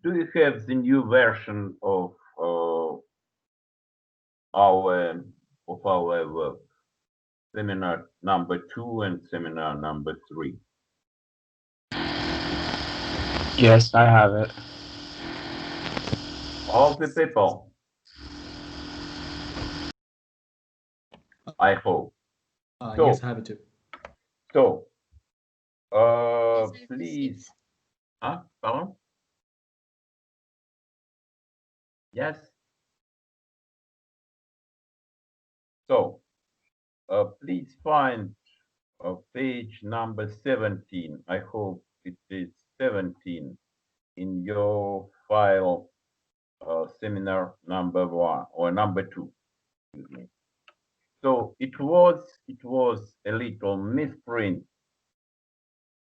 Do you have the new version our of our work? Seminar number 2 and seminar number 3. Yes, I have it. All the people, I hope. Yes, So, I have it too. so, please, huh? Pardon? Yes. So, please find page number 17. I hope it is 17 in your file, seminar number 1 or number 2. Excuse me. So it was a little misprint.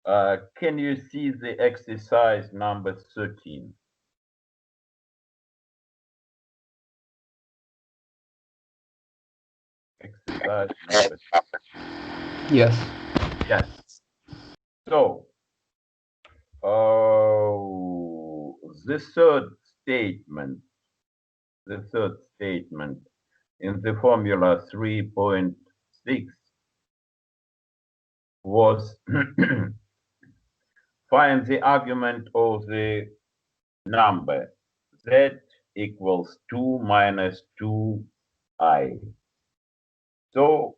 Can you see the exercise number 13? Exercise number Yes. yes. So the third statement in the formula 3.6 was find the argument of the number z equals 2 minus 2I. So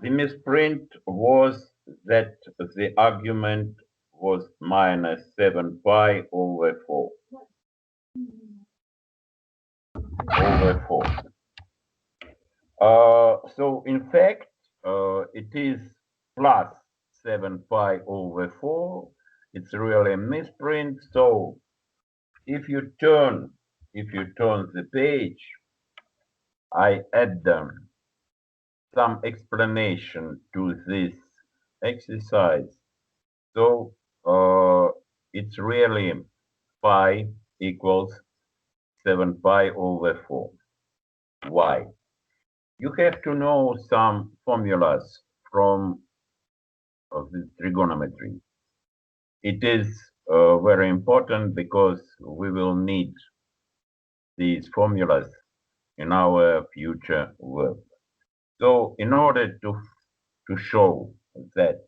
the misprint was that the argument was minus 7 pi over 4. Over 4. So in fact, it is plus 7 pi over 4. It's really a misprint. So if you turn the page, I add some explanation to this exercise. So it's really pi equals 7 pi over 4. Why? You have to know some formulas from the trigonometry. It is very important because we will need these formulas in our future work. So in order to show that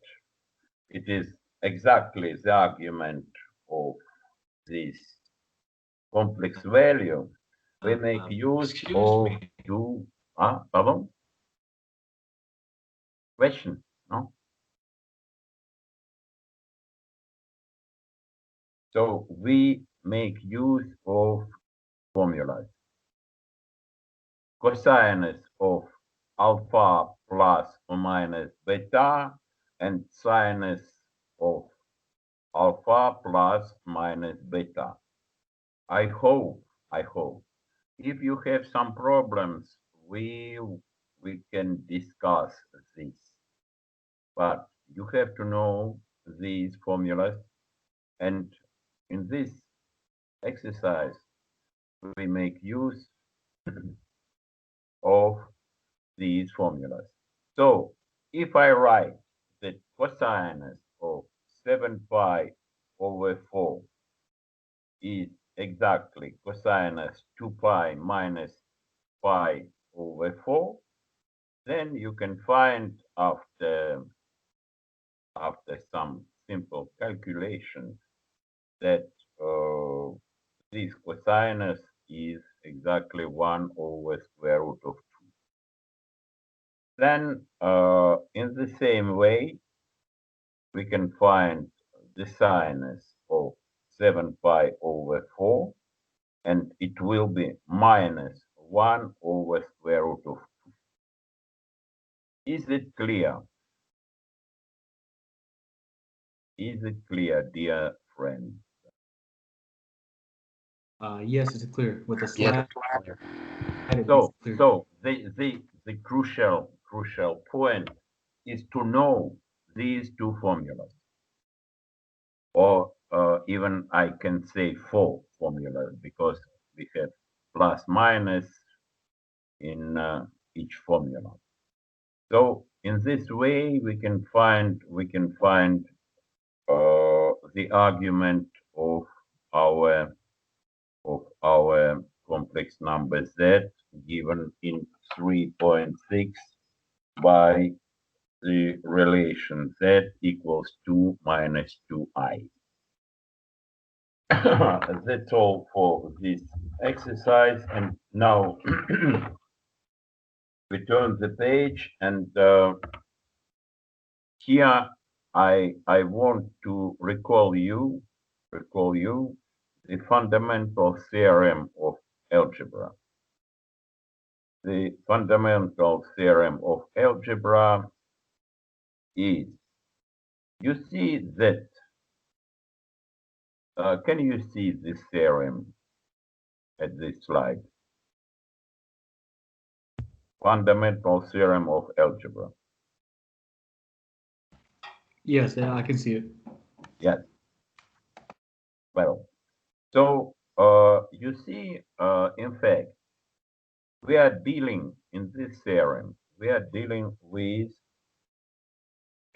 it is exactly the argument of this complex value, we make use Excuse of me. two, pardon? Question, no? So we make use of formulas. Cosinus of alpha plus or minus beta and sinus of alpha plus minus beta. I hope, if you have some problems, we can discuss this. But you have to know these formulas, and in this exercise, we make use of these formulas. So if I write that cosinus of 7 pi over 4 is exactly cosinus 2 pi minus pi over 4, then you can find after some simple calculations that this cosinus is exactly 1 over square root of 2. Then in the same way, we can find the sinus of 7 pi over 4, and it will be minus 1 over square root of 2. Is it clear? Is it clear, dear friend? Yes, it's clear with the Yes. slide. It makes So, it clear. so the crucial point is to know these two formulas, or even I can say 4 formulas because we have plus minus in each formula. So in this way, we can find the argument of our of our complex number z given in 3.6 by the relation z equals 2 minus 2i. That's all for this exercise. And now we turn the page, and here I want to recall you the fundamental theorem of algebra. The fundamental theorem of algebra is, you see that, can you see this theorem at this slide? Fundamental theorem of algebra. Yes, yeah, I can see it. Yes. Well, so you see, in fact, we are dealing in this theorem. We are dealing with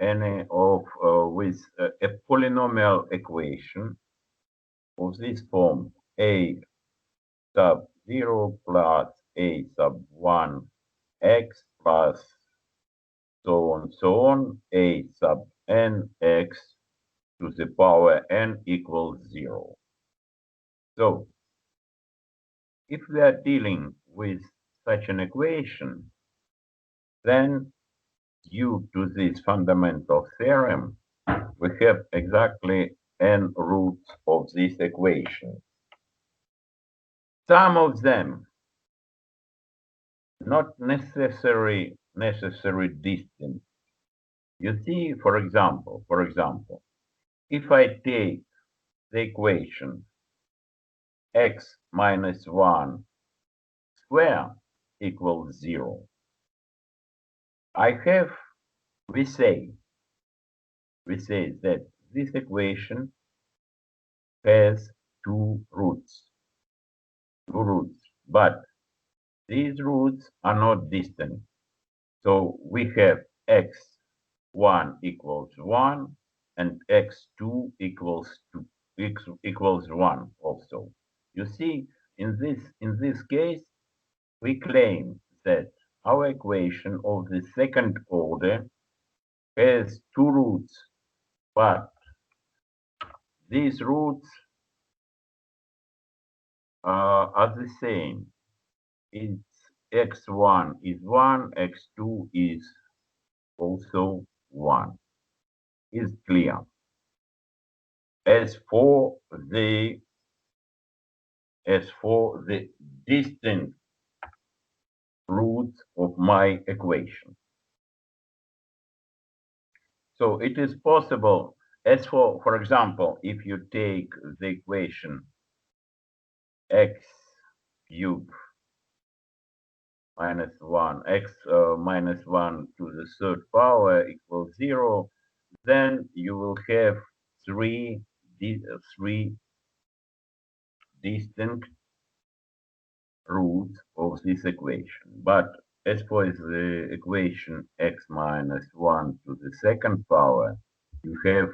with a polynomial equation of this form: a sub 0 plus a sub 1 x plus so on, a sub n x to the power n equals 0. So, if we are dealing with such an equation, then due to this fundamental theorem, we have exactly n roots of this equation. Some of them not necessarily distant. You see, for example, if I take the equation x minus 1 square equals 0, we say that this equation has two roots, but these roots are not distant. So we have x1 equals 1 and x2 equals 1 also. You see, in this case, we claim that our equation of the second order has two roots, but these roots are the same. It's x1 is 1, x2 is also 1. Is clear. As for the distant roots of my equation, so it is possible, as for example, if you take the equation x cubed minus 1, x minus 1 to the third power equals 0, then you will have three distinct roots of this equation. But as for the equation x minus 1 to the second power, you have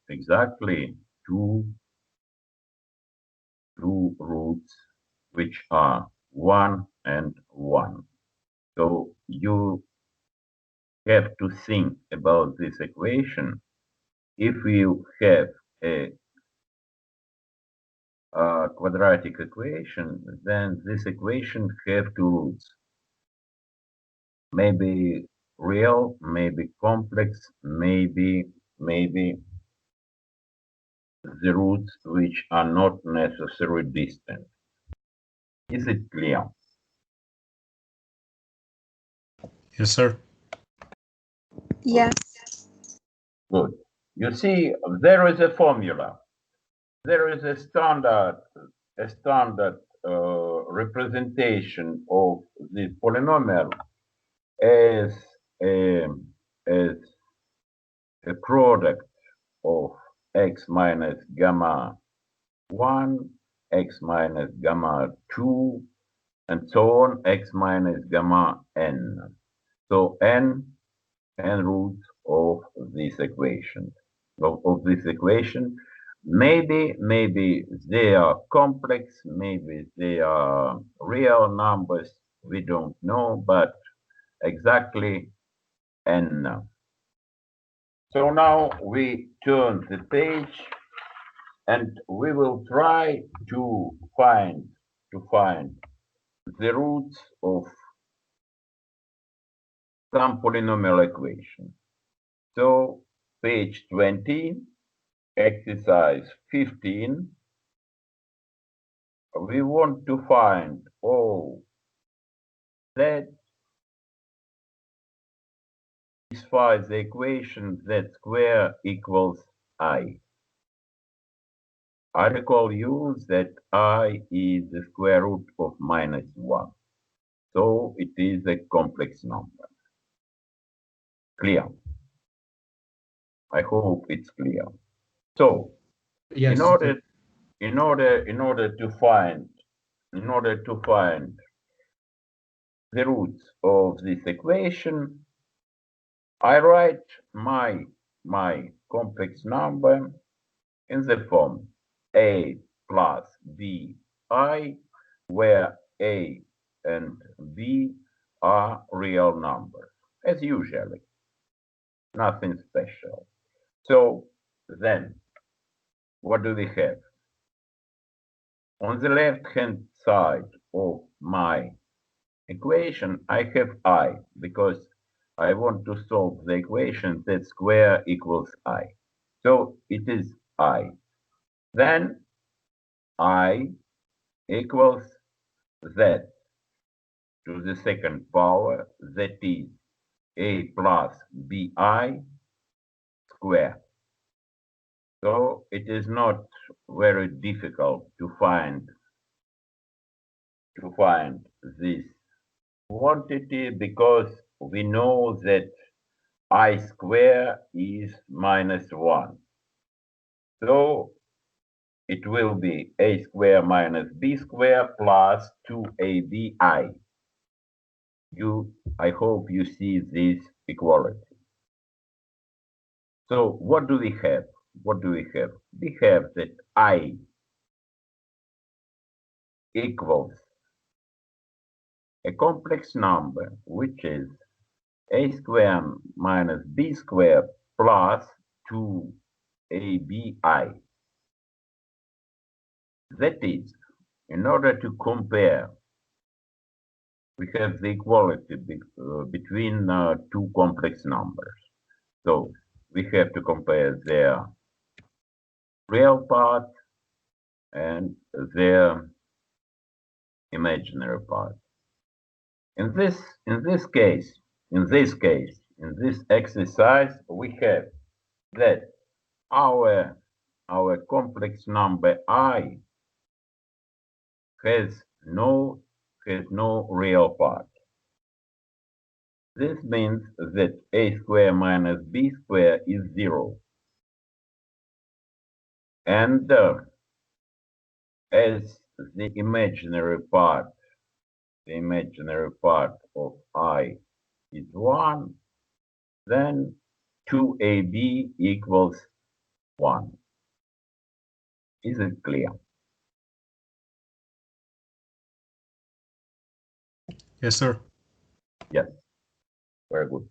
exactly two roots, which are 1 and 1. So you have to think about this equation. If you have a quadratic equation, then this equation have two roots. Maybe real, maybe complex, maybe the roots which are not necessarily distant. Is it clear? Yes, sir. Yes. Good. You see, there is a formula. There is a standard representation of the polynomial as a product of x minus gamma 1, x minus gamma 2, and so on, x minus gamma n. So n roots of this equation. maybe they are complex, maybe they are real numbers, we don't know, but exactly n. So now we turn the page and we will try to find the roots of some polynomial equation. So page 20, exercise 15, we want to find all z satisfies the equation z square equals I. I recall you that I is the square root of -1. So it is a complex number. Clear? I hope it's clear. So Yes. in order to find the roots of this equation, I write my complex number in the form a plus bi, where a and b are real numbers, as usually, nothing special. So then, what do we have? On the left-hand side of my equation, I have I, because I want to solve the equation z square equals I. So it is I. Then I equals z to the second power, that is a plus bi square. So it is not very difficult to find this quantity, because we know that I square is -1. So it will be a square minus b square plus 2abi. I hope you see this equality. So what do we have? What do we have? We have that I equals a complex number, which is a square minus b square plus 2abi. That is, in order to compare, we have the equality between two complex numbers. So we have to compare their real part and their imaginary part. In this exercise, we have that our complex number I has no real part. This means that a square minus b square is 0. And as the imaginary part of I is 1, then 2ab equals 1. Is it clear? Yes, sir. Yes. Very good.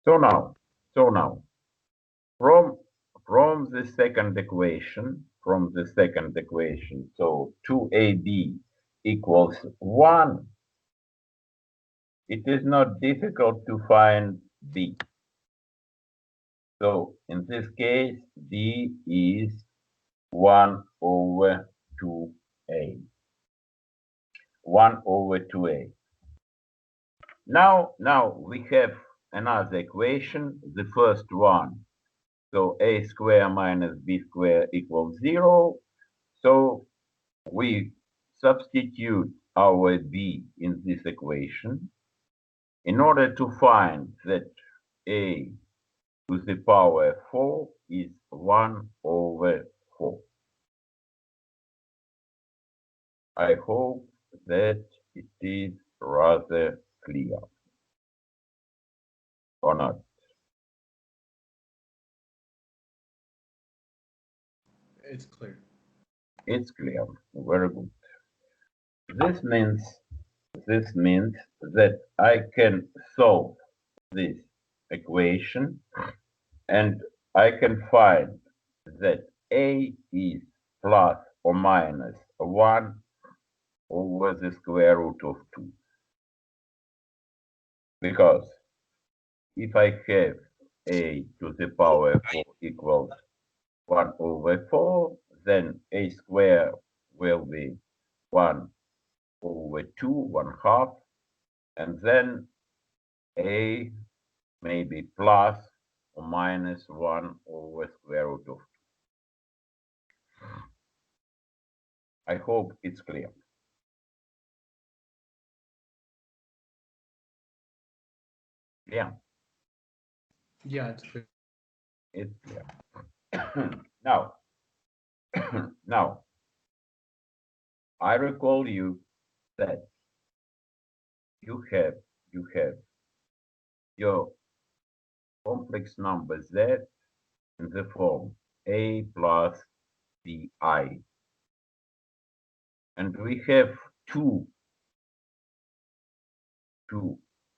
So now, from the second equation, so 2ab equals 1, it is not difficult to find b. So in this case, b is 1 over 2a. 1 over 2a. Now we have another equation, the first one. So a square minus b square equals 0. So we substitute our b in this equation in order to find that a to the power 4 is 1 over 4. I hope that it is rather clear, or not? it's clear. It's clear. Very good. This means that I can solve this equation and I can find that a is plus or minus 1 over the square root of 2. Because if I have a to the power 4 equals 1 over 4, then a square will be 1 over 2, 1/2, and then a may be plus or minus 1 over square root of 2. I hope it's clear. Yeah, Yeah, it's clear. it's clear. Now, now, I recall you that you have your complex number z in the form a plus bi, and we have two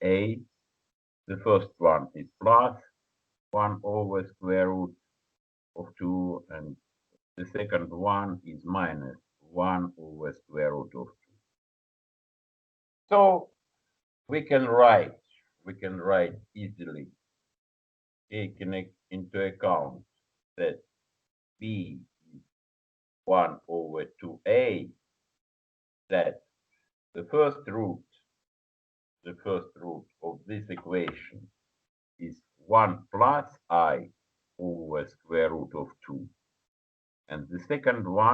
a. The first one is plus 1 over square root of 2, and the second one is minus 1 over square root of 2. So we can write easily, taking into account that b is 1 over 2a, that the first root of this equation is 1 plus I over square root of 2. And the second root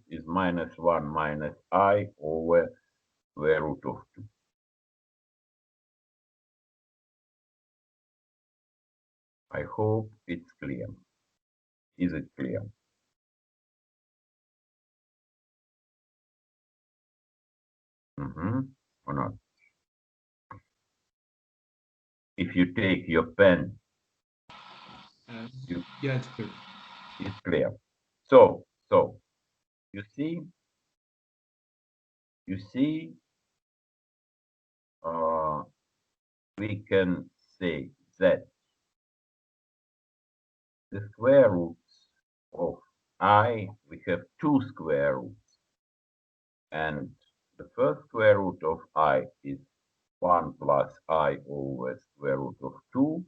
is minus 1 minus I over square root of 2. I hope it's clear. Is it clear? Or not? If you take your pen, Yeah, it's clear. it's clear. So you see, we can say that the square roots of I, we have two square roots, and the first square root of I is 1 plus I over square root of 2,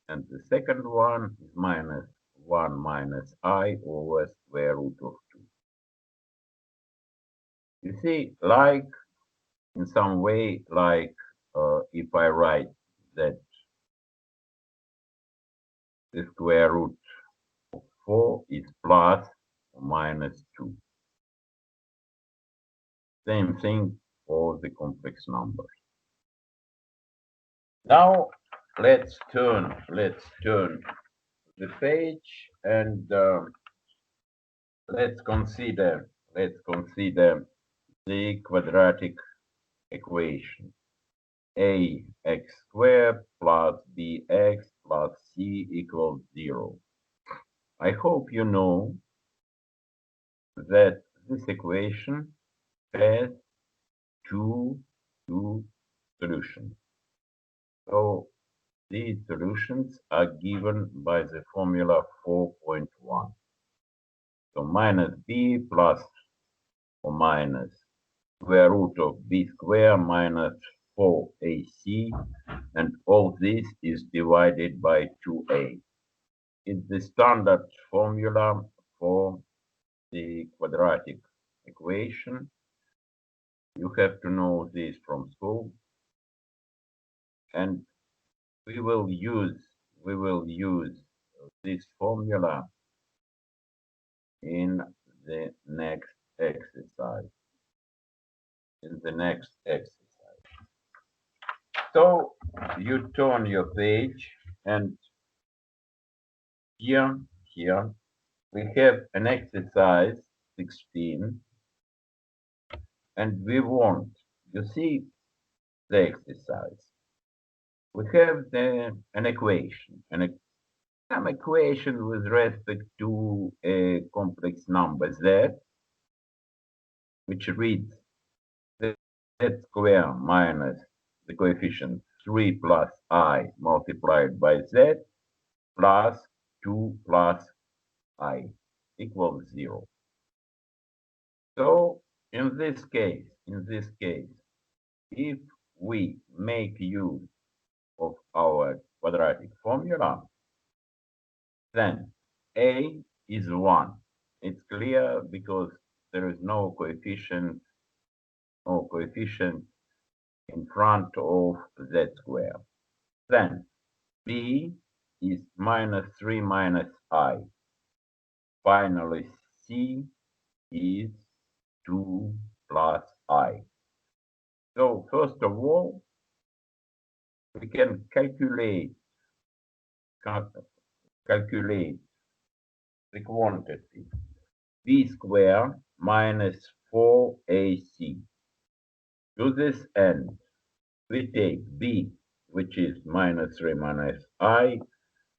and the second one is minus 1 minus I over square root of 2. You see, like, in some way, like if I write that the square root of 4 is plus or minus 2. Same thing for the complex numbers. Now let's turn the page and let's consider the quadratic equation ax squared plus bx plus c equals 0. I hope you know that this equation has two solutions. So these solutions are given by the formula 4.1. So minus b plus or minus square root of b squared minus 4ac, and all this is divided by 2a. It's the standard formula for the quadratic equation. You have to know this from school, and we will use this formula in the next exercise. So you turn your page, and here we have an exercise 16, and we want, you see the exercise. We have an equation, some equation with respect to a complex number z, which reads z square minus the coefficient 3 plus I multiplied by z plus 2 plus I equals 0. So in this case, if we make use of our quadratic formula, then A is 1. It's clear because there is no coefficient in front of z square. Then B is minus 3 minus I. Finally, C is 2 plus I. So first of all, we can calculate the quantity b squared minus 4ac. To this end, we take b, which is minus 3 minus I,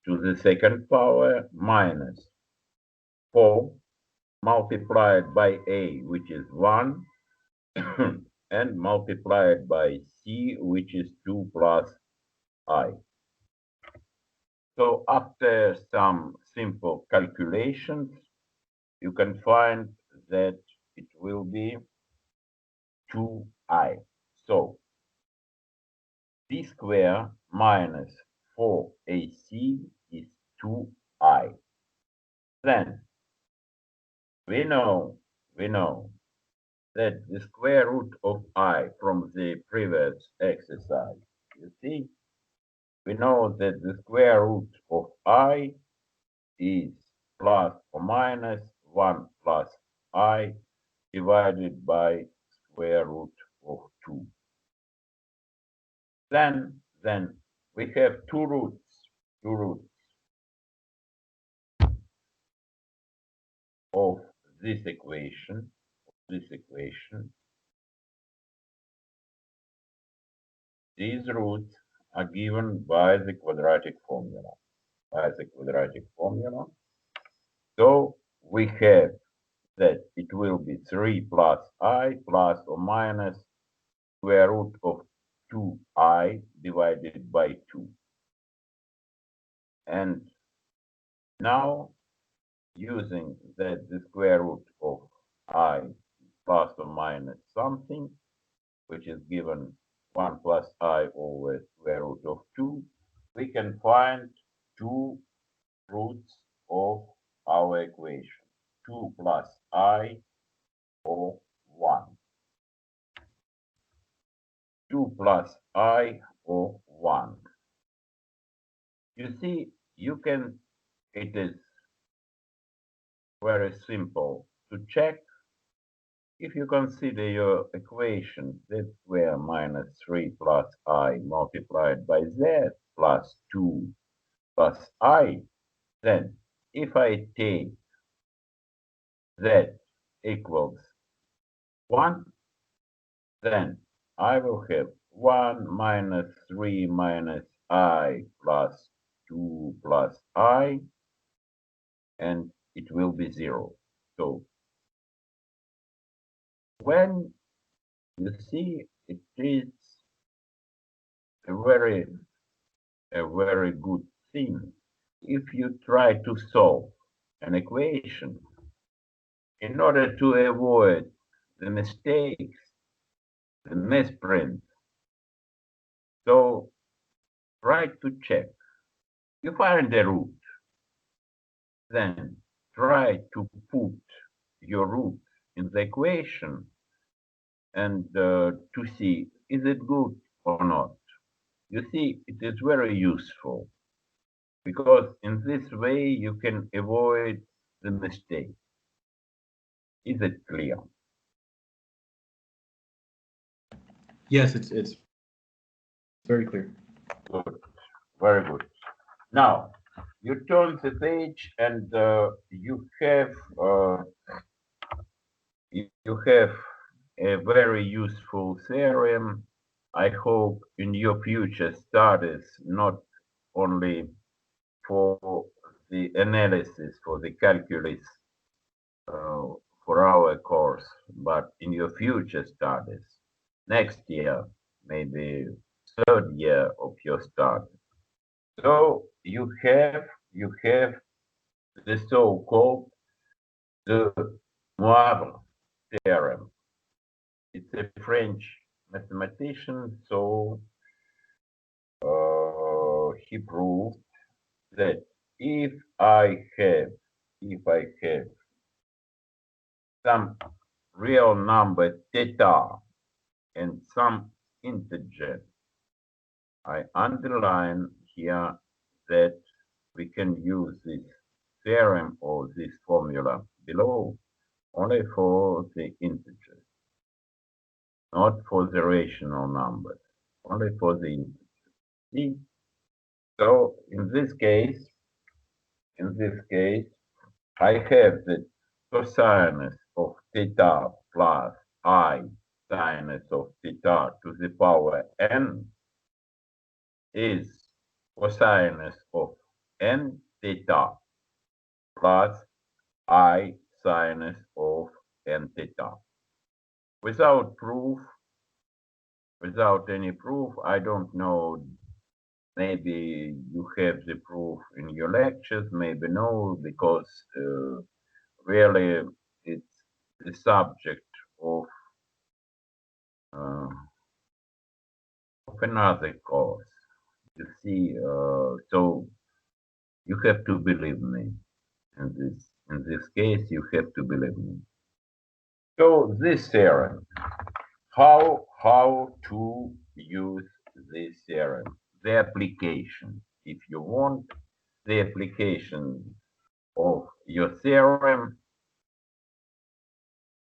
to the second power minus 4 multiplied by a, which is 1, and multiplied by c, which is 2 plus I. So after some simple calculations, you can find that it will be 2I. So b squared minus 4ac is 2I. Then we know that the square root of I from the previous exercise, you see, we know that the square root of I is plus or minus 1 plus I divided by square root of 2. Then we have two roots of this equation. These roots are given by the quadratic formula. So we have that it will be 3 plus I plus or minus square root of 2I divided by 2. And now, using that the square root of I plus or minus something, which is given 1 plus I over square root of 2, we can find two roots of our equation, 2 plus I or 1. 2 plus I or 1. You see, it is very simple to check. If you consider your equation z squared minus 3 plus I multiplied by z plus 2 plus I, then if I take z equals 1, then I will have 1 minus 3 minus I plus 2 plus I, and it will be 0. So when you see, it is a very good thing if you try to solve an equation in order to avoid the mistakes, the misprint. So try to check. You find the root, then try to put your root in the equation and to see is it good or not. You see, it is very useful because in this way you can avoid the mistake. Is it clear? Yes, it's very clear. Good, very good. Now you turn the page and you have a very useful theorem. I hope in your future studies, not only for the analysis for the calculus for our course, but in your future studies, next year, maybe third year of your study. So you have the so-called the Moivre theorem. It's a French mathematician, so he proved that if I have some real number theta and some integer, I underline here that we can use this theorem or this formula below only for the integers, not for the rational numbers, only for the integers. See? So in this case, I have that cosinus of theta plus I sinus of theta to the power n is cosinus of n theta plus I sinus of n theta. Without proof, without any proof, I don't know. Maybe you have the proof in your lectures, maybe no, because really it's the subject of another course. You see, so you have to believe me in this case. You have to believe me. So this theorem, how to use this theorem, the application. If you want the application of your theorem,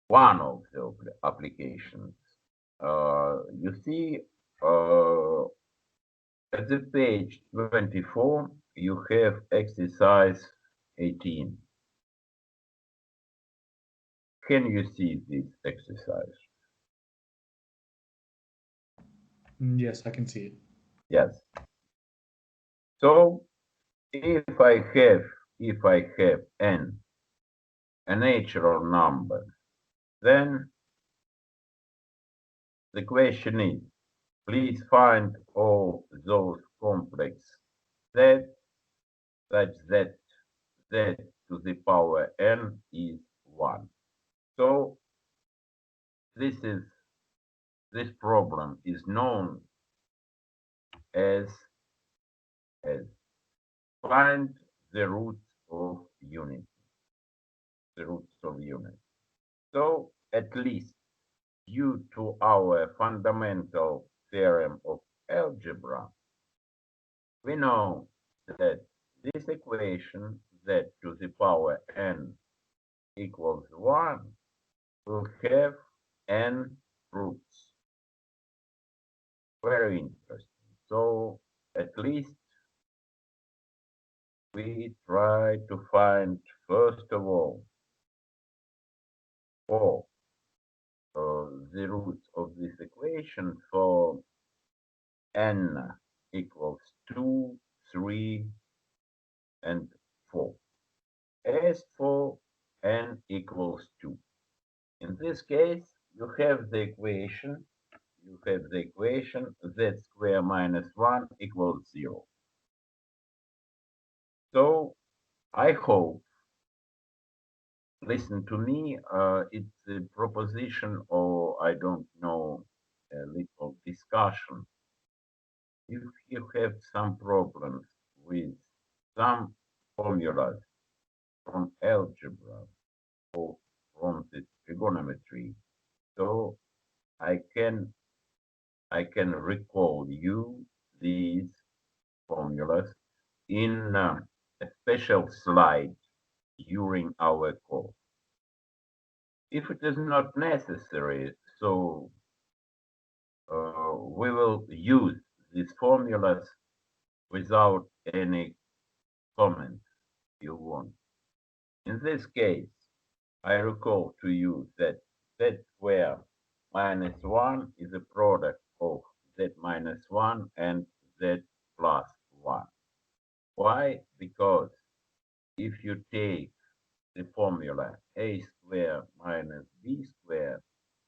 one of the applications. You see, at the page 24, you have exercise 18. Can you see this exercise? Yes, I can see it. Yes. So if I have n, a natural number, then the question is, please find all those complex z such that z to the power n is 1. So this problem is known as find the roots of unity. The roots of unity. So at least due to our fundamental theorem of algebra, we know that this equation z to the power n equals 1 will have n roots. Very interesting. So at least we try to find, first of all, for the roots of this equation for n equals 2, 3, and 4. As for n equals 2. In this case, you have the equation z squared minus 1 equals 0. So I hope, listen to me, it's a proposition or I don't know, a little discussion. If you have some problems with some formulas from algebra or from the trigonometry, so I can recall you these formulas in a special slide during our course. If it is not necessary, so we will use these formulas without any comments you want. In this case, I recall to you that z squared minus 1 is a product of z minus 1 and z plus 1. Why? Because if you take the formula a squared minus b squared,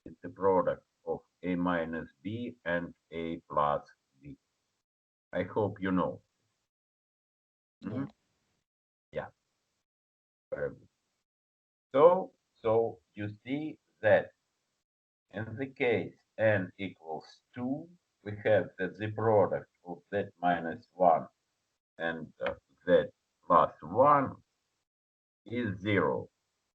it's the product of a minus b and a plus b. I hope you know. Mhm. Yeah, very good. So you see that in the case n equals 2, we have that the product of z minus 1 and z plus 1 is 0.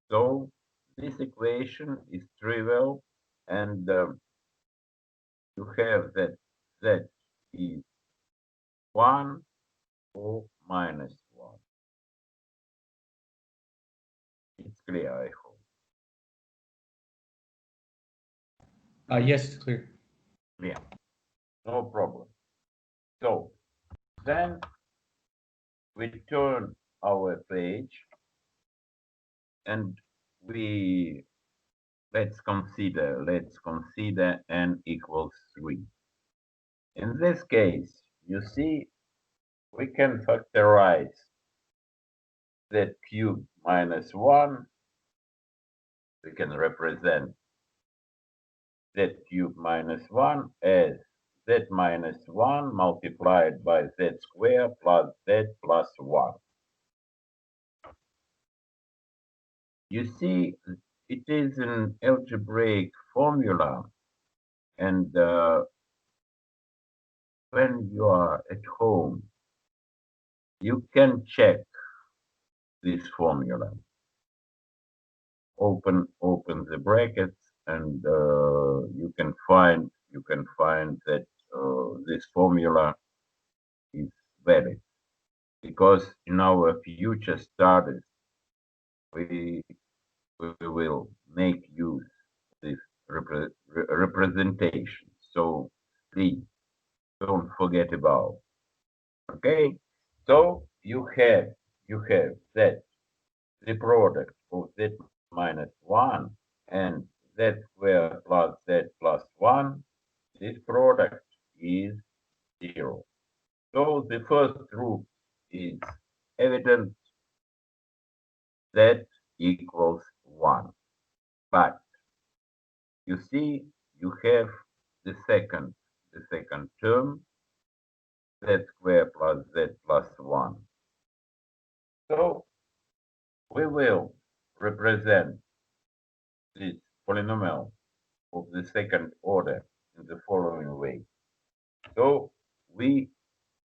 So this equation is trivial, and you have that z is 1 or minus 1. It's clear, I hope. Yes, it's clear. Clear. No problem. So then we turn our page and we let's consider n equals 3. In this case, you see, we can factorize z cubed minus 1. We can represent z cubed minus 1 as z minus 1 multiplied by z squared plus z plus 1. You see, it is an algebraic formula, and when you are at home, you can check this formula. Open the brackets, and you can find that this formula is valid, because in our future studies we will make use of this representation. So please don't forget about. Okay, so you have that the product of z minus 1 and z squared plus z plus 1, this product is 0. So the first rule is evident, z equals 1. But you see, you have the second term, z squared plus z plus 1. So we will represent this polynomial of the second order in the following way. So we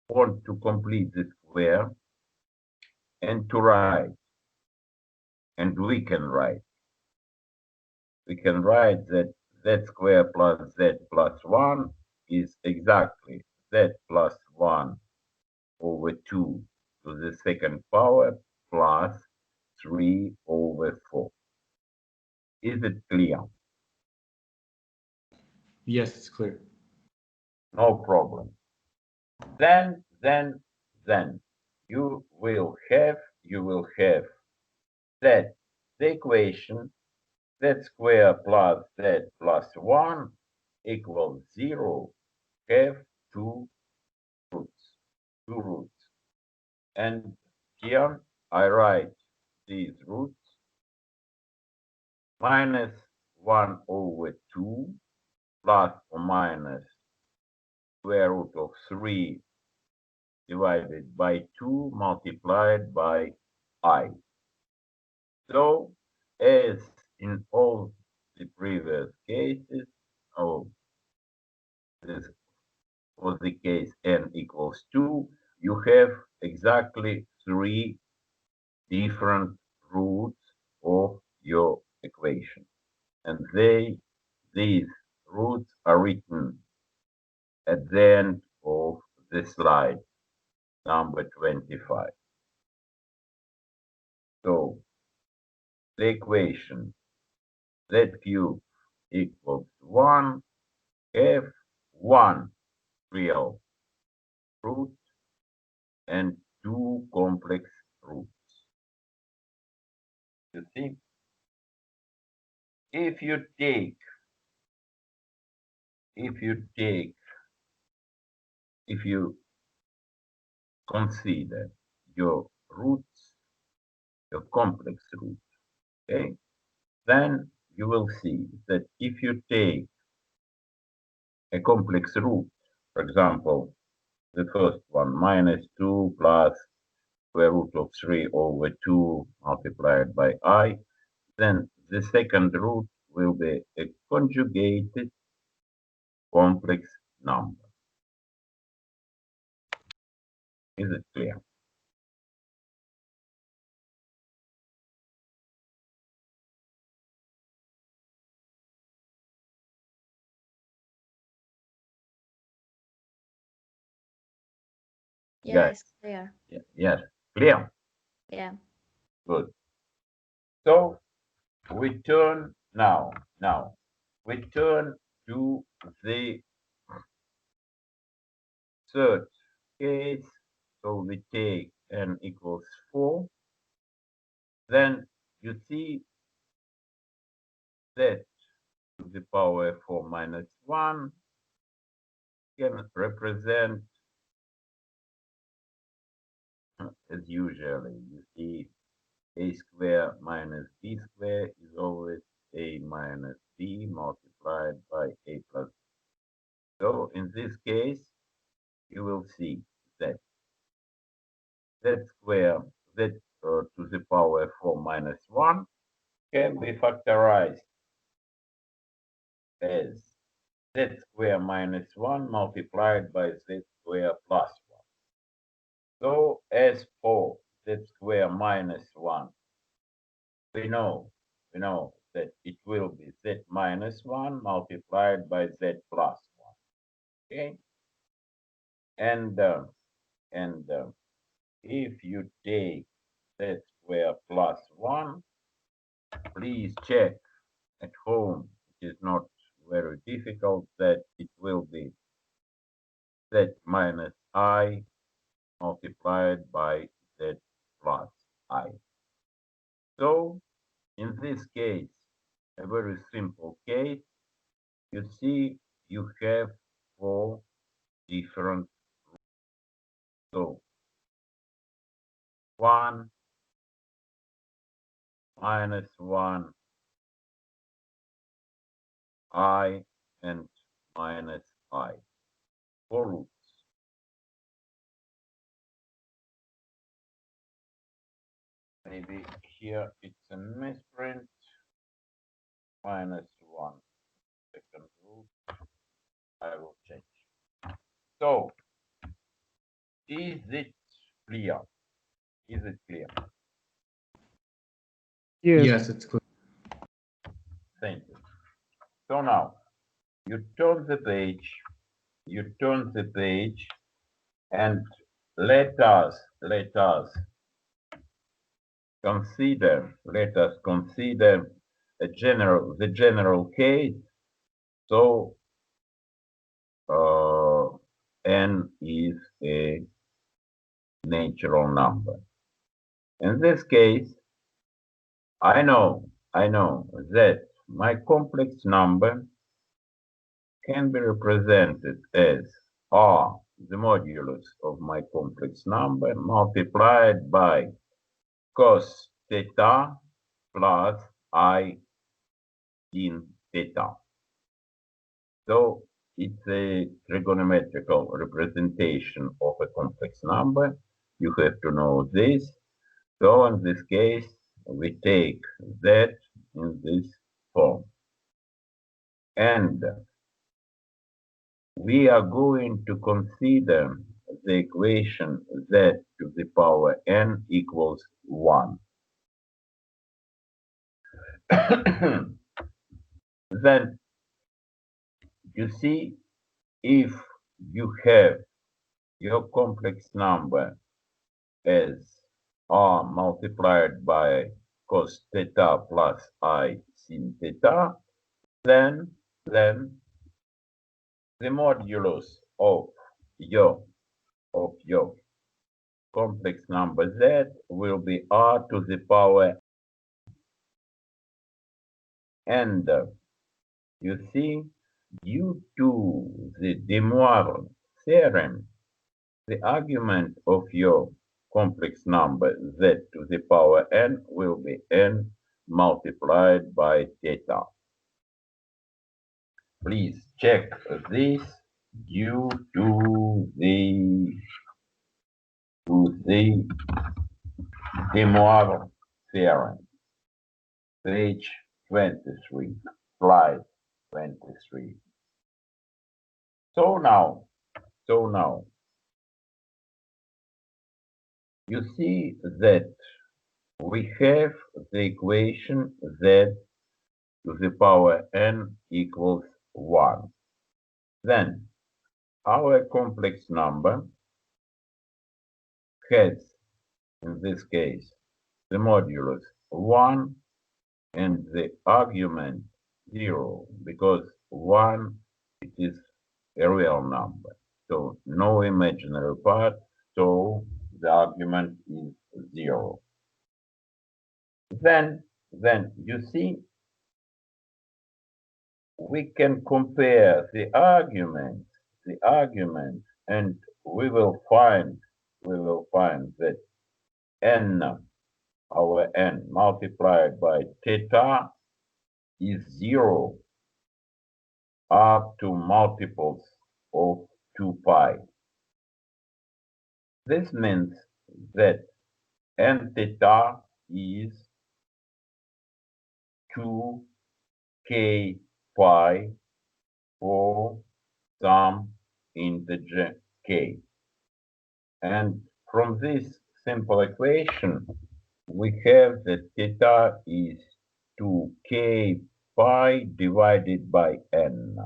want to complete the square and to write, and we can write that z squared plus z plus 1 is exactly z plus 1 over 2 to the second power plus 3 over 4. Is it clear? Yes, it's clear. No problem. Then you will have that the equation z squared plus z plus 1 equals 0 have two roots. And here I write these roots minus 1 over 2 plus or minus square root of 3 divided by 2 multiplied by I. So, as in all the previous cases, this was the case n equals 2, you have exactly 3 different roots of your equation. And these roots are written at the end of the slide, number 25. So the equation z cubed equals 1 have 1 real root and 2 complex roots. You see, if you consider your roots a complex root. Okay, then you will see that if you take a complex root, for example, the first one, -2 plus square root of 3 over 2 multiplied by I, then the second root will be a conjugated complex number. Is it clear? Yeah, Guys, it's clear. yes, clear? Yeah. Good. So we turn now, we turn to the third case. So we take n equals 4. Then you see that to the power 4 minus 1 can represent, as usually, you see a square minus b square is always a minus b multiplied by a plus b. So in this case, you will see that z square, z to the power 4 minus 1 can be factorized as z square minus 1 multiplied by z square plus 1. So as for z square minus 1, we know that it will be z minus 1 multiplied by z plus 1. Okay? And if you take z square plus 1, please check at home. It is not very difficult that it will be z minus I multiplied by z plus I. So in this case, a very simple case, you see you have 4 different. So 1 minus 1 I and minus I. 4 roots. Maybe here it's a misprint. Minus 1 second root. I will change. So is it clear? Is it clear? Yes. Yes, it's clear. Thank you. So now you turn the page, and let us consider the general case. So n is a natural number. In this case, I know that my complex number can be represented as R, the modulus of my complex number, multiplied by cos theta plus I sin theta. So it's a trigonometrical representation of a complex number. You have to know this. So in this case, we take that in this form. And we are going to consider the equation z to the power n equals 1. Then you see, if you have your complex number as r multiplied by cos theta plus I sin theta, then the modulus of your complex number z will be r to the power, and you see, due to the De Moivre theorem, the argument of your complex number z to the power n will be n multiplied by theta. Please check this due to the De Moivre theorem, page 23, slide 23. So now, you see that we have the equation z to the power n equals 1. Then our complex number has, in this case, the modulus 1 and the argument 0, because 1 it is a real number, so no imaginary part, so the argument is 0. Then you see, we can compare the argument, and we will find that n, our n multiplied by theta is 0 up to multiples of 2 pi. This means that n theta is 2k pi for some integer k. And from this simple equation, we have that theta is 2k pi divided by n.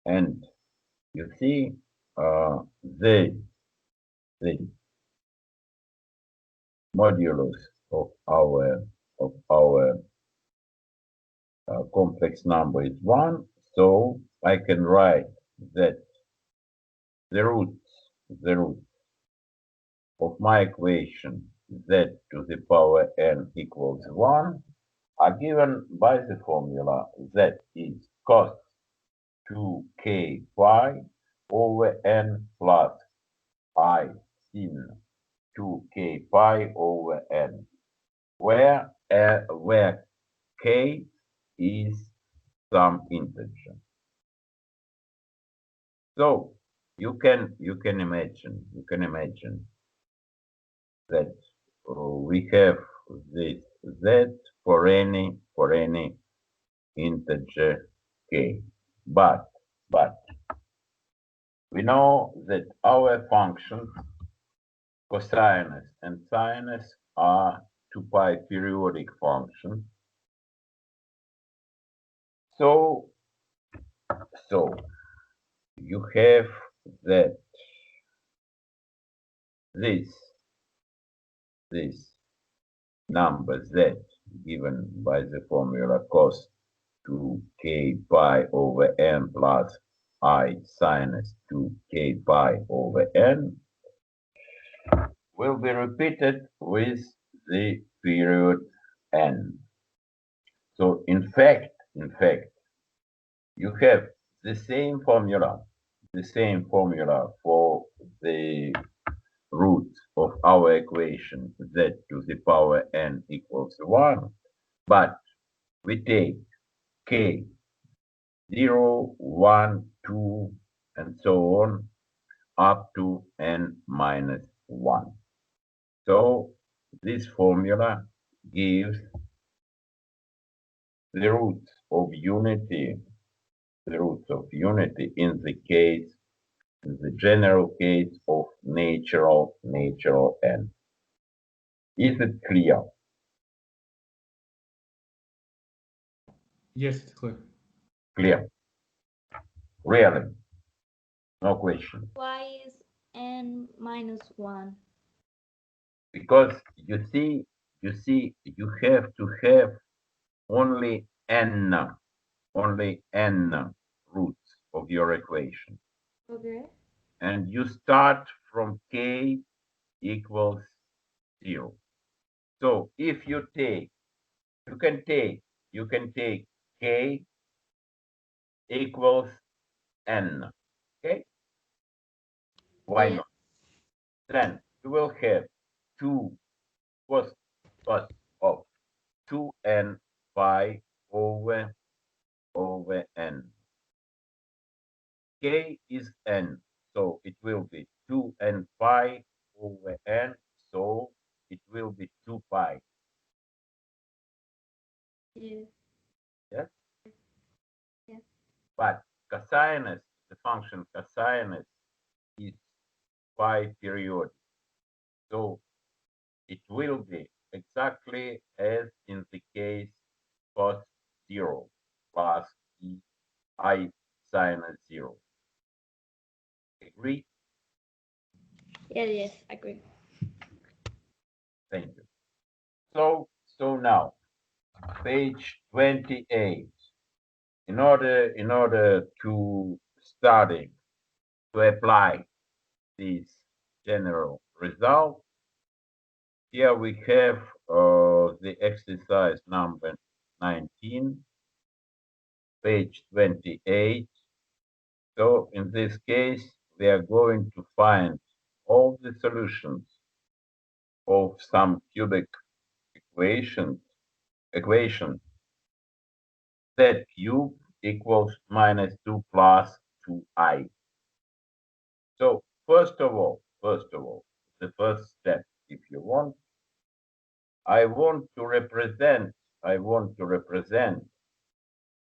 And you see, the modulus of our complex number is 1, so I can write that the roots of my equation z to the power n equals 1 are given by the formula z is cos 2k pi over n plus I sin 2k pi over n, where k is some integer. So you can imagine that we have this z for any integer k, but we know that our functions cosinus and sinus are 2 pi periodic functions. So you have that this number z given by the formula cos 2k pi over n plus I sinus 2k pi over n will be repeated with the period n. So in fact, you have the same formula for the root of our equation z to the power n equals 1, but we take k 0, 1, 2, and so on up to n minus 1. So this formula gives the roots of unity in the general case of natural n. Is it clear? Yes, it's clear. Clear. Really? No question. Why is n minus 1? Because you see, you have to have only n roots of your equation. Okay. And you start from k equals 0. So if you take, you can take k equals n. Okay? Why Yeah. not? Then you will have 2 cos of 2n pi over n. K is n, so it will be 2n pi over n, so it will be 2 pi. Yes. Yes? Yes. But cosinus, the function cosinus is pi periodic. So it will be exactly as in the case cos 0 plus e I sinus 0. Agree? Yes, yes, agree. Thank you. So now, page 28. In order to study, to apply this general result, here we have the exercise number 19, page 28. So in this case, we are going to find all the solutions of some cubic equation z cube equals minus 2 plus 2i. So first of all, the first step, if you want, I want to represent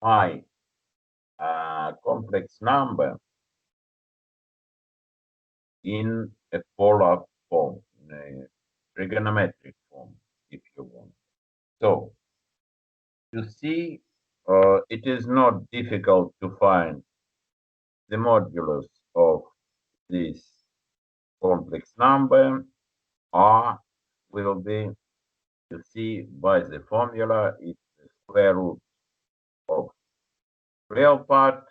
my complex number in a polar form, in a trigonometric form, if you want. So you see, it is not difficult to find the modulus of this complex number. R will be, you see, by the formula, it's the square root of real part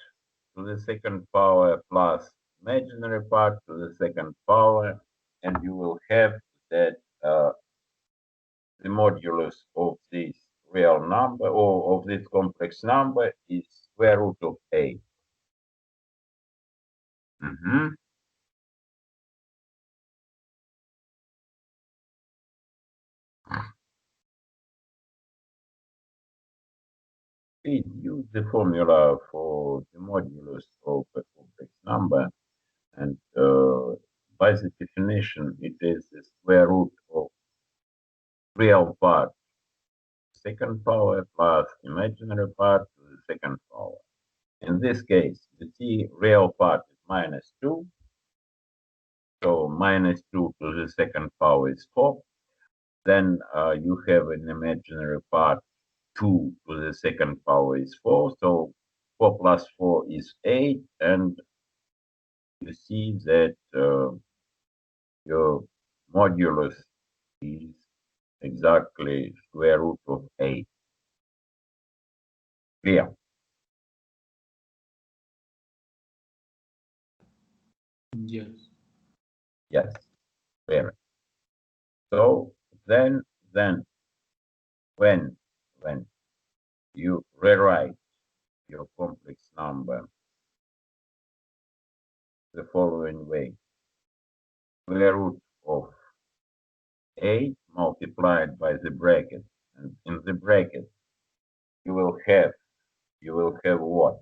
to the second power plus imaginary part to the second power, and you will have that the modulus of this real number or of this complex number is square root of a. We use the formula for the modulus of a complex number, and by the definition, it is the square root of real part second power plus imaginary part to the second power. In this case, you see real part is minus 2, so minus 2 to the second power is 4. Then you have an imaginary part, 2 to the second power is 4, so 4 plus 4 is 8, and you see that your modulus is exactly square root of 8. Clear? Yes. Yes, clear. So then when you rewrite your complex number the following way, square root of 8 multiplied by the bracket, and in the bracket you will have what?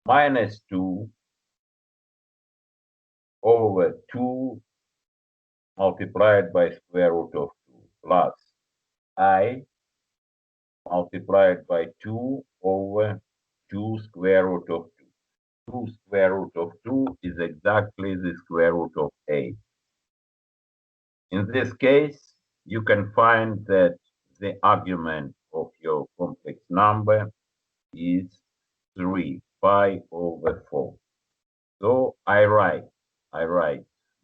Minus 2 over 2 multiplied by square root of 2 plus I multiplied by 2 over 2 square root of 2. 2 square root of 2 is exactly the square root of 8. In this case, you can find that the argument of your complex number is 3 pi over 4. So I write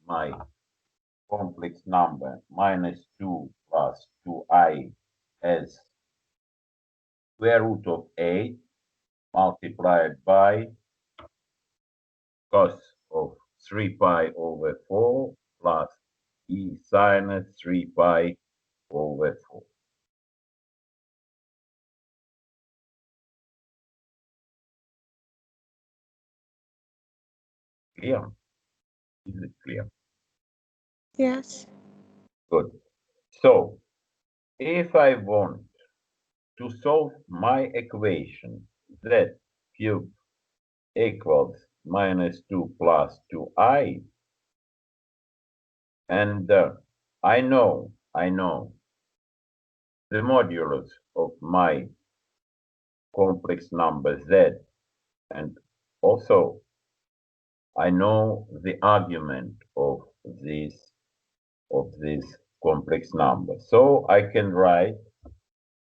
my complex number minus 2 plus 2i as square root of 8 multiplied by cos of 3 pi over 4 plus e sinus 3 pi over 4. Clear? Is it clear? Yes. Good. So, if I want to solve my equation z cubed equals -2 plus 2i, and I know the modulus of my complex number z, and also I know the argument of this complex number. So I can write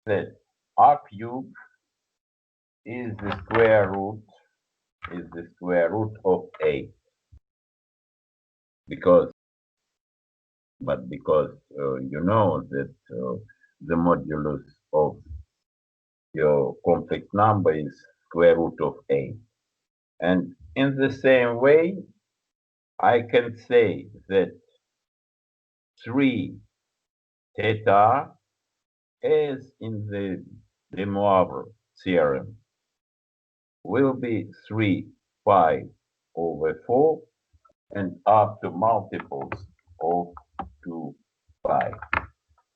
that r cubed is the square root of 8, because you know that the modulus of your complex number is square root of 8. And in the same way, I can say that 3 theta, as in the De Moivre theorem, will be 3 pi over 4 and up to multiples of 2 pi.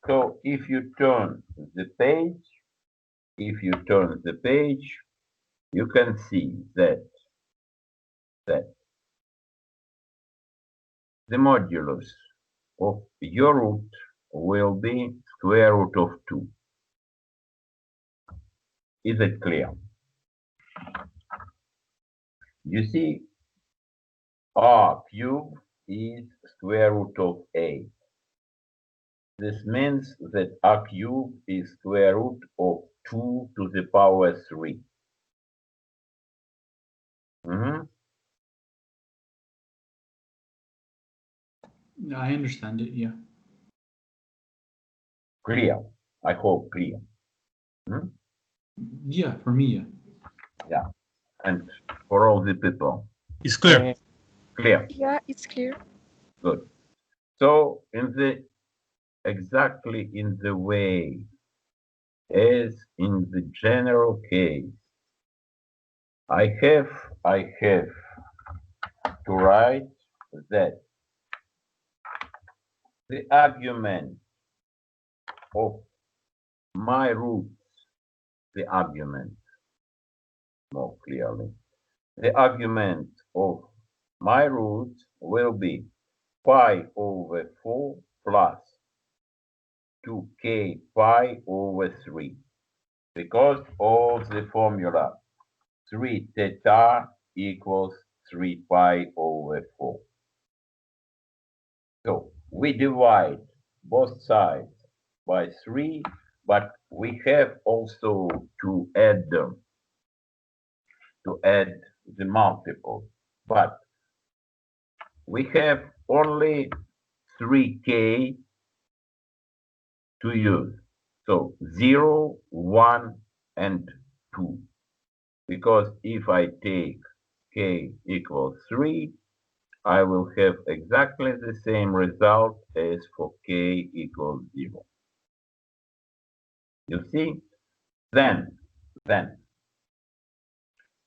So if you turn the page, you can see that the modulus of your root will be square root of 2. Is it clear? You see, r cubed is square root of 8. This means that r cubed is square root of 2 to the power 3. I understand it, yeah. Clear. I hope clear. Yeah, for me, yeah. Yeah. And for all the people. It's clear. Clear. Yeah, it's clear. Good. So exactly in the way as in the general case, I have to write that the argument of my roots, the argument more clearly, the argument of my roots will be pi over 4 plus 2k pi over 3, because of the formula 3 theta equals 3 pi over 4. So we divide both sides by 3, but we have also to add the multiple. But we have only 3k to use. So 0, 1, and 2. Because if I take k equals 3, I will have exactly the same result as for k equals 0. You see? Then,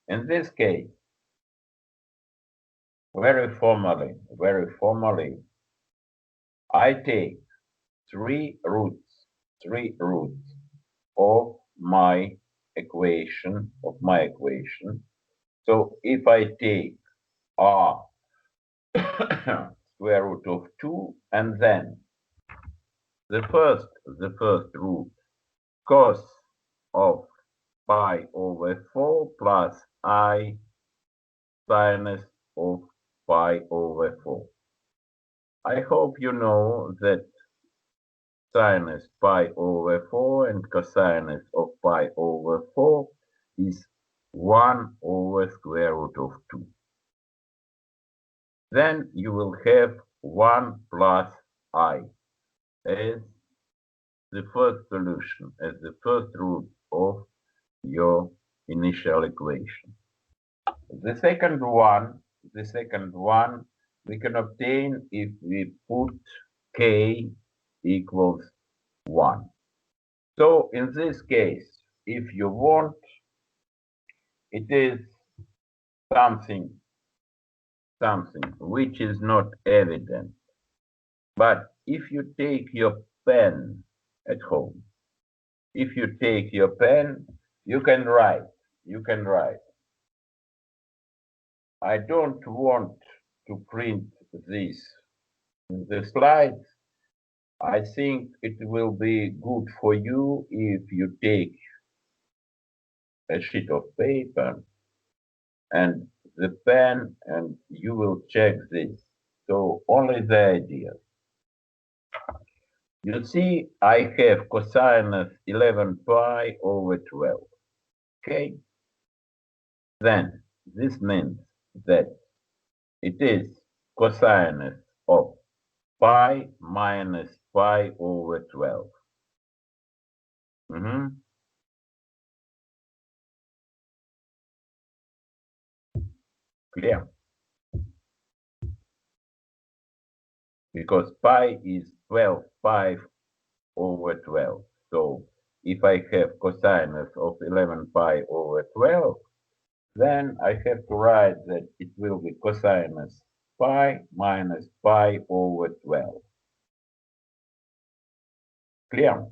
in this case, very formally, I take three roots of my equation, So if I take r square root of 2, and then the first root, cos of pi over 4 plus I sinus of pi over 4. I hope you know that sinus pi over 4 and cosinus of pi over 4 is 1 over square root of 2. Then you will have 1 plus I as the first solution, as the first root of your initial equation. The second one we can obtain if we put k equals 1. So in this case, if you want, it is something which is not evident. But if you take your pen at home, if you take your pen, you can write. You can write. I don't want to print this in the slides. I think it will be good for you if you take a sheet of paper and the pen and you will check this. So only the idea. You see, I have cosinus 11 pi over 12. Okay? Then this means that it is cosinus of pi minus pi over 12. Clear? Because pi is 12 pi over 12. So if I have cosinus of 11 pi over 12, then I have to write that it will be cosinus pi minus pi over 12. Clear?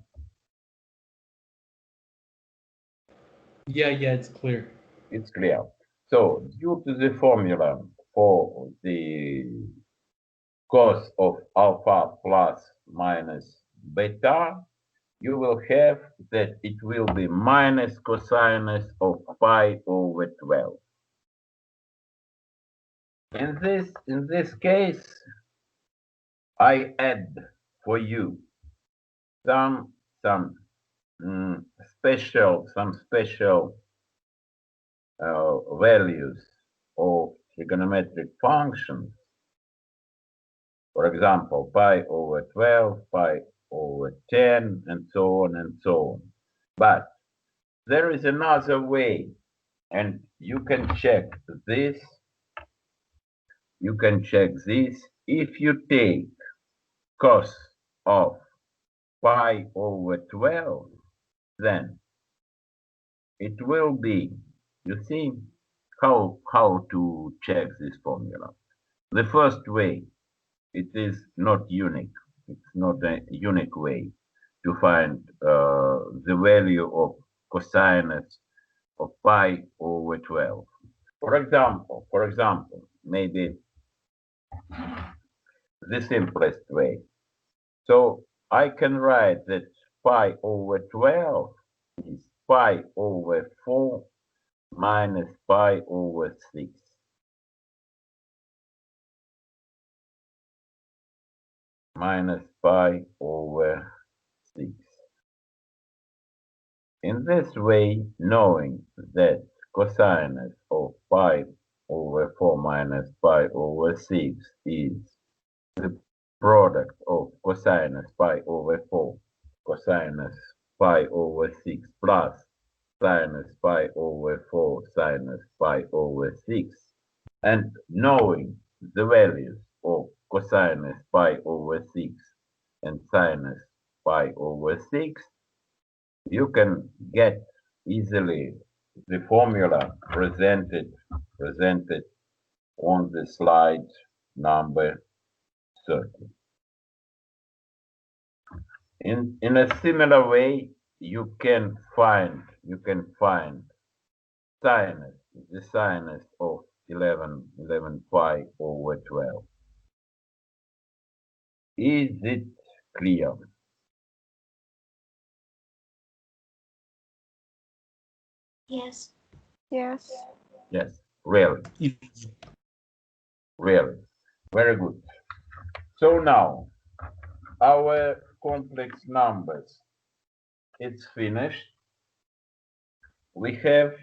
Yeah, it's clear. It's clear. So due to the formula for the cos of alpha plus minus beta, you will have that it will be minus cosinus of pi over 12. In this case, I add for you some special values of trigonometric functions. For example, pi over 12, pi over 10, and so on and so on. But there is another way, and you can check this. You can check this if you take cos of pi over 12, then it will be, you see how to check this formula. The first way, it is not unique. It's not a unique way to find the value of cosinus of pi over 12. For example, maybe the simplest way. So I can write that pi over 12 is pi over 4 minus pi over 6. Minus pi over 6. In this way, knowing that cosinus of pi over 4 minus pi over 6 is the product of cosinus pi over 4, cosinus pi over 6 plus sinus pi over 4 sinus pi over 6, and knowing the values of cosinus pi over 6 and sinus pi over 6, you can get easily the formula presented on the slide number 30. In a similar way, you can find sinus, the sinus of 11 pi over 12. Is it clear? Yes. Yes. Yes, really, really. Very good. So now, our complex numbers, it's finished. We have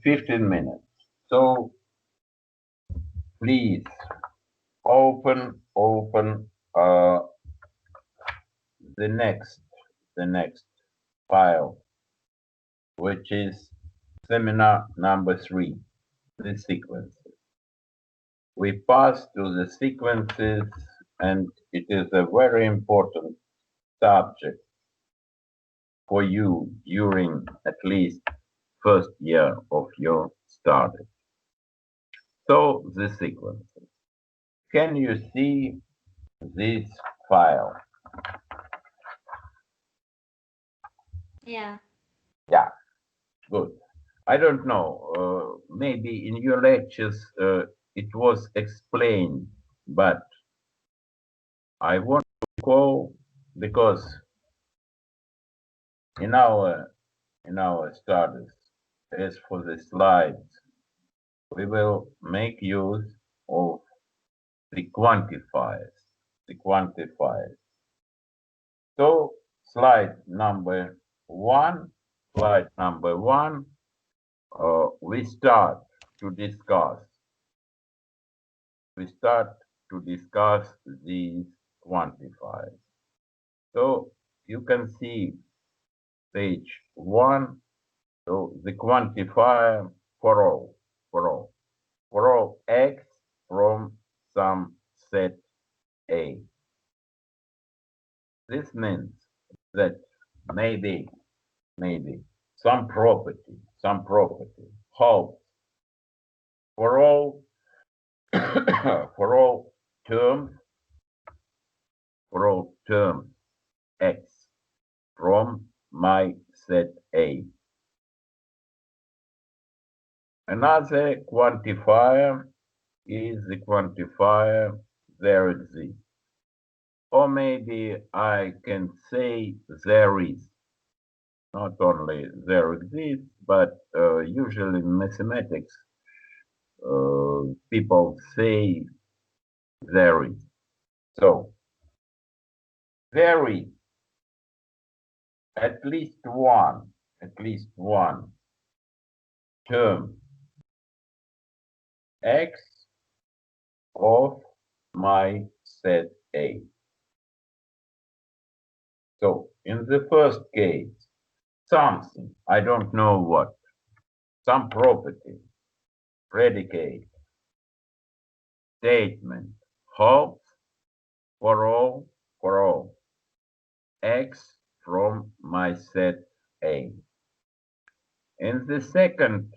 15 minutes. So please open the next file, which is seminar number 3, the sequences. We pass to the sequences, and it is a very important subject for you during at least first year of your started. So the sequences. Can you see this file? Yeah. Yeah, good. I don't know. Maybe in your lectures it was explained, but I want to call because in our studies, as for the slides, we will make use of the quantifiers. The quantifiers. So slide number one, we start to discuss. We start to discuss these quantifiers. So you can see page one. So the quantifier for all x from some set A. This means that maybe some property holds for all for all terms x from my set A. Another quantifier is the quantifier there exists. Or maybe I can say there is. Not only there exists, but usually in mathematics, people say there is. So, there is at least one term x of my set A. So, in the first case, something, I don't know what, some property, predicate, statement, holds for all x from my set A. In the second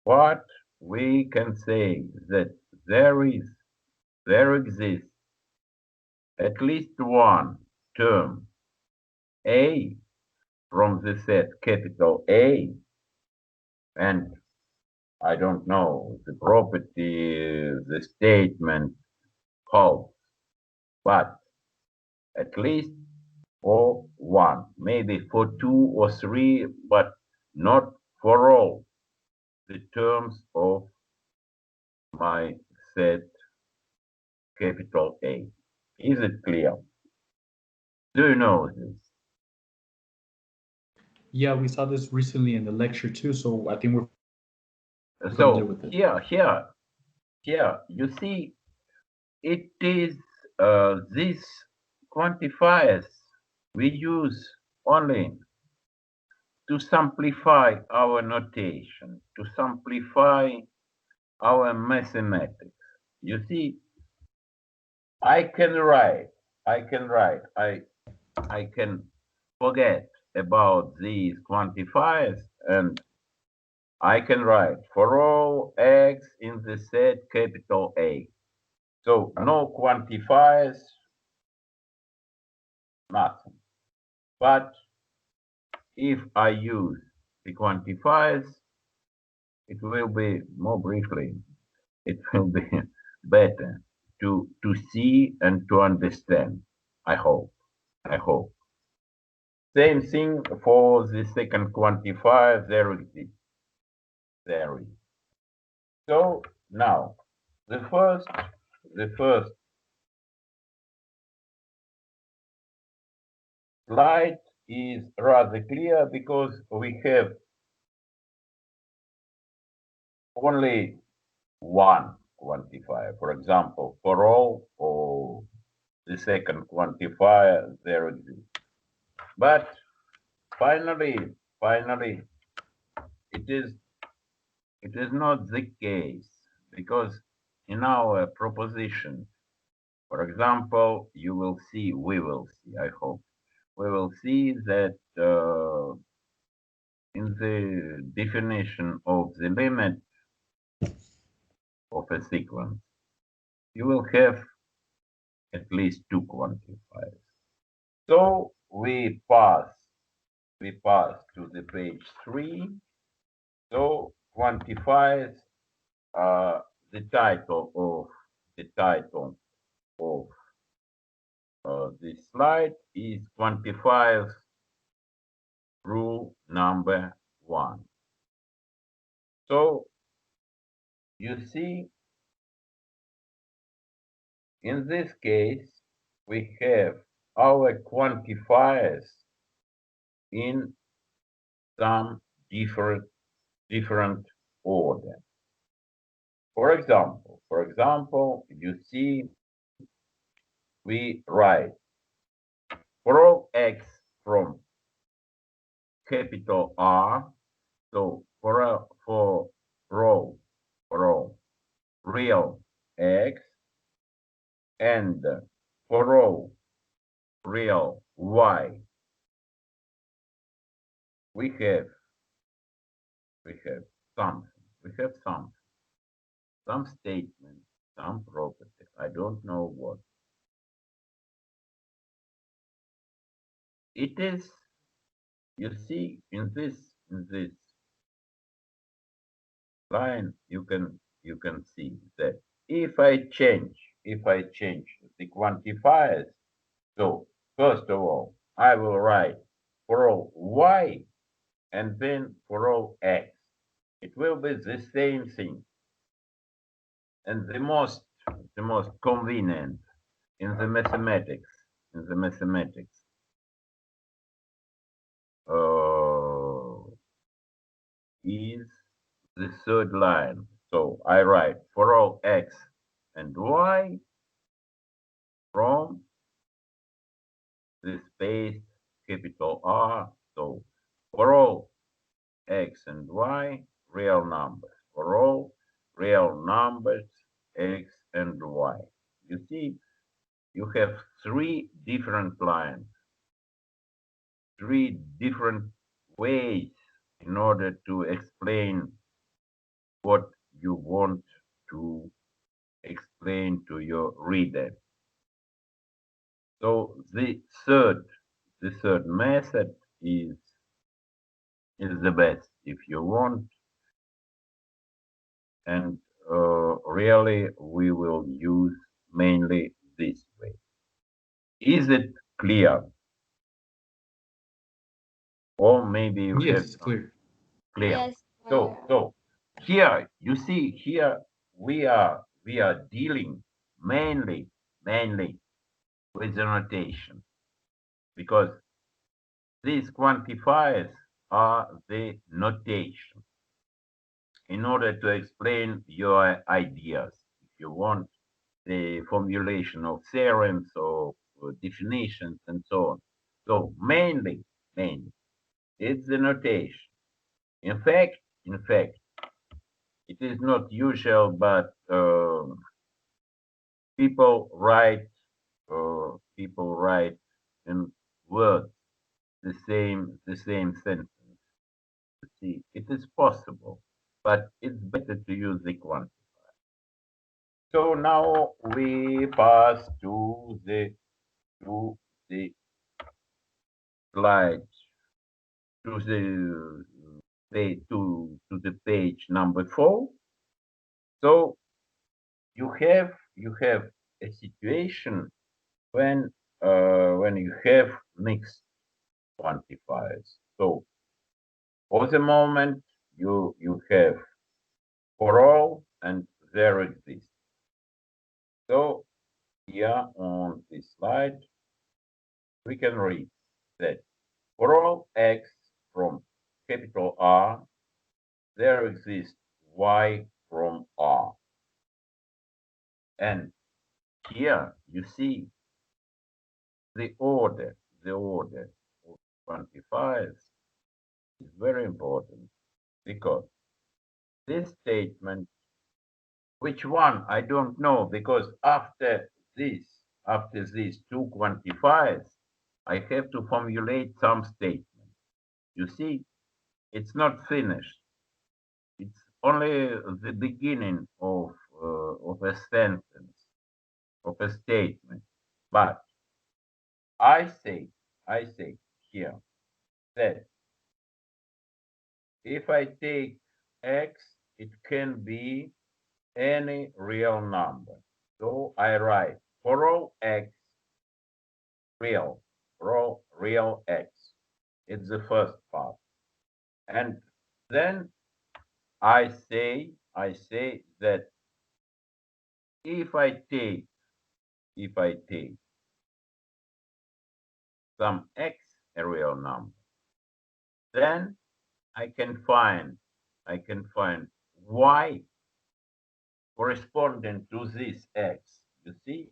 part, we can say that there exists at least one term A from the set capital A, and I don't know the property, the statement holds, but at least for one, maybe for two or three, but not for all the terms of my set capital A. Is it clear? Do you know this? Yeah, we saw this recently in the lecture too, so I think we're familiar So with it. here, you see, it is these quantifiers we use only to simplify our notation, to simplify our mathematics. You see, I can forget about these quantifiers and I can write for all x in the set capital A. So no quantifiers, nothing. But if I use the quantifiers, it will be more briefly, it will be better to see and to understand. I hope. Same thing for the second quantifier, there exists. There is. So now the first slide is rather clear because we have only one quantifier. For example, for all or the second quantifier there exists. But finally, it is not the case because in our proposition, for example, we will see, I hope, we will see that in the definition of the limit of a sequence, you will have at least two quantifiers. So we pass to the page 3. So quantifiers are the title of this slide is quantifiers rule number 1. So you see, in this case, we have our quantifiers in some different order. For example, you see we write for all x from capital R, so for all real x, and for all real y, we have some statement, some property. I don't know what it is. You see, in this line, you can see that if I change the quantifiers, so first of all, I will write for all y and then for all x. It will be the same thing. And the most convenient in the mathematics, is the third line. So I write for all x and y from the space capital R. So for all x and y, real numbers. For all real numbers, x and y. You see, you have 3 different lines, 3 different ways in order to explain what you want to explain to your reader. So the third method is the best if you want, and really we will use mainly this way. Is it clear? Or maybe you Yes, have it's clear. clear. Yes. So here you see here we are dealing mainly with the notation, because these quantifiers are the notation in order to explain your ideas. If you want the formulation of theorems or definitions and so on. So mainly it's the notation. In fact, it is not usual, but people write in words the same sentence. See, it is possible, but it's better to use the quantifier. So now we pass to the slide, to the page number 4. So you have a situation when you have mixed quantifiers. So for the moment you have for all and there exists. So here on this slide we can read that for all x from capital R, there exists y from R. And here you see the order of quantifiers is very important, because this statement, which one I don't know, because after these 2 quantifiers, I have to formulate some statement. You see, It's not finished. It's only the beginning of a sentence, of a statement. But I say here that if I take x, it can be any real number. So I write for all x real, real x. It's the first part. And then I say that if I take some x, a real number, then I can find y corresponding to this x, you see?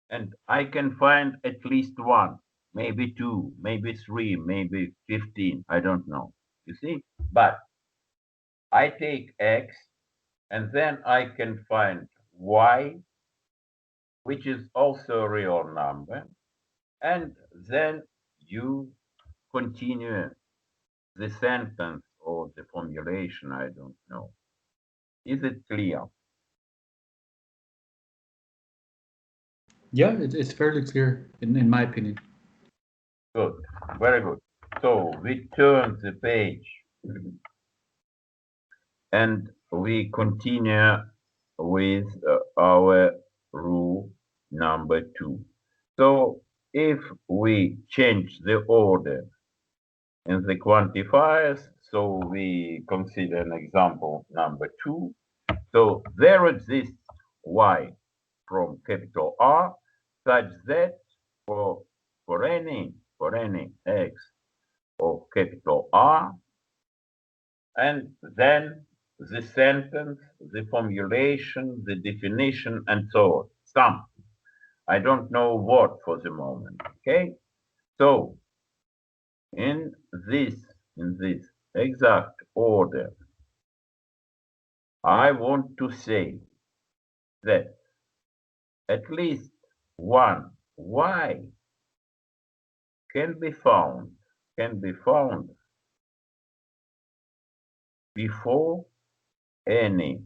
And I can find at least one, maybe two, maybe three, maybe 15, I don't know, you see? But I take x, and then I can find y, which is also a real number, and then you continue the sentence or the formulation, I don't know. Is it clear? Yeah, it's fairly clear in my opinion. Good, very good. So we turn the page and we continue with our rule number 2. So if we change the order in the quantifiers, so we consider an example number 2. So there exists y from capital R such that for any x of capital R, and then the sentence, the formulation, the definition, and so on. Some. I don't know what for the moment. Okay. So in this exact order, I want to say that at least one y can be found before any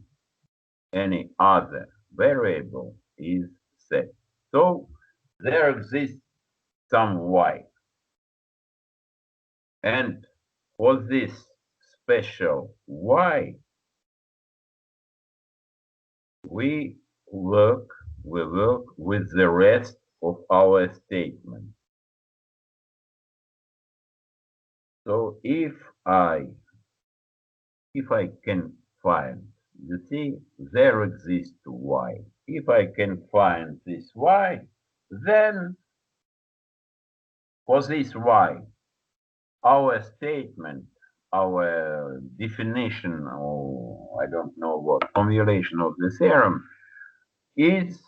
other variable is set. So there exists some y. And for this special y, we work with the rest of our statement. So if I can find, you see, there exists y. If I can find this y, then for this y, our statement, our definition, or I don't know what formulation of the theorem is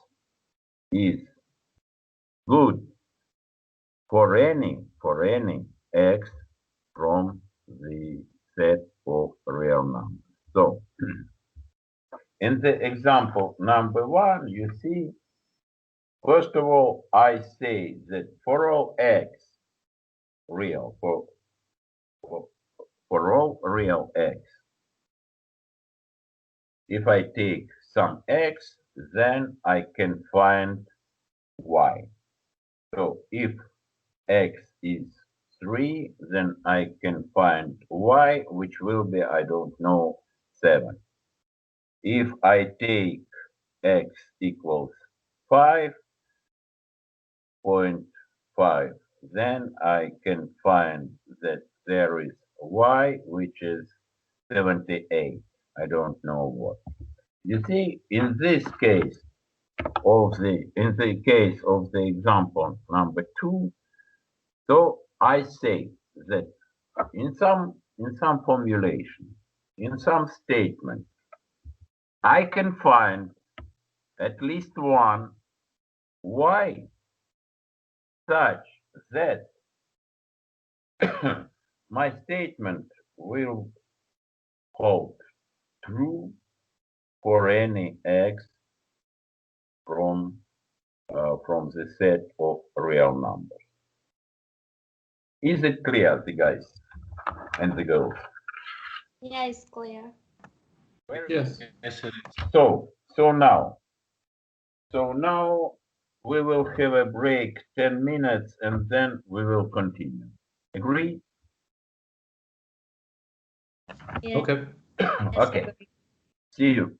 good for any x from the set of real numbers. So in the example number 1, you see, first of all, I say that for all x real, for all real x, if I take some x, then I can find y. So if x is 3, then I can find y, which will be, I don't know, 7. If I take x equals 5.5, then I can find that there is y, which is 78. I don't know what. You see, in this case in the case of the example number 2, so I say that in some formulation, in some statement, I can find at least one y such that my statement will hold true for any x from the set of real numbers. Is it clear, the guys? and the girls? Yeah, it's clear. Yes. So now we will have a break 10 minutes and then we will continue. Agree? Yeah. Okay. Yes, Okay. agree. See you.